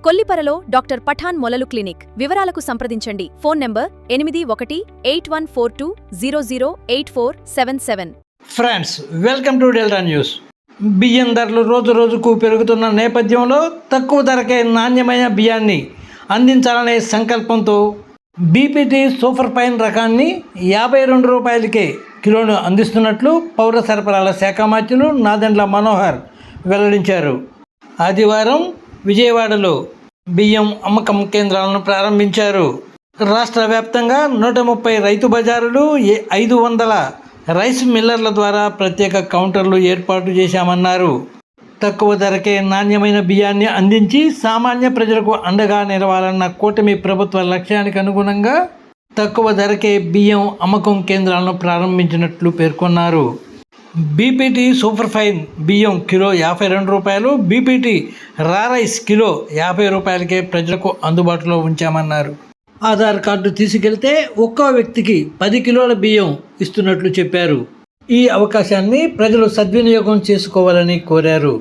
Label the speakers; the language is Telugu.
Speaker 1: కొల్లిపరలో డాక్టర్ పఠాన్ మొలలు క్లినిక్. వివరాలకు సంప్రదించండి. Phone number 818142008477.
Speaker 2: Friends, welcome to delta news. బియ్యం ధరలు రోజు రోజుకు పెరుగుతున్న నేపథ్యంలో తక్కువ ధరకే నాణ్యమైన బియ్యాన్ని అందించాలనే సంకల్పంతో బీపీటీ సూపర్ ఫైన్ రకాన్ని 52 రూపాయలకే కిలోను అందిస్తున్నట్లు పౌర సరఫరాల శాఖ మంత్రులు నాదెండ్ల మనోహర్ వెల్లడించారు. ఆదివారం విజయవాడలో బియ్యం అమ్మకం కేంద్రాలను ప్రారంభించారు. రాష్ట్ర వ్యాప్తంగా 130 రైతు బజారులు, 500 రైస్ మిల్లర్ల ద్వారా ప్రత్యేక కౌంటర్లు ఏర్పాటు చేశామన్నారు. తక్కువ ధరకే నాణ్యమైన బియ్యాన్ని అందించి సామాన్య ప్రజలకు అండగా నిలవాలన్న కూటమి ప్రభుత్వ లక్ష్యానికి అనుగుణంగా తక్కువ ధరకే బియ్యం అమ్మకం కేంద్రాలను ప్రారంభించినట్లు పేర్కొన్నారు. బీపీటీ సూపర్ ఫైన్ బియ్యం కిలో 52 రూపాయలు, బీపీటీ రా రైస్ కిలో 50 రూపాయలకే ప్రజలకు అందుబాటులో ఉంచామన్నారు. ఆధార్ కార్డు తీసుకెళ్తే ఒక్కో వ్యక్తికి 10 కిలోల బియ్యం ఇస్తున్నట్లు చెప్పారు. ఈ అవకాశాన్ని ప్రజలు సద్వినియోగం చేసుకోవాలని కోరారు.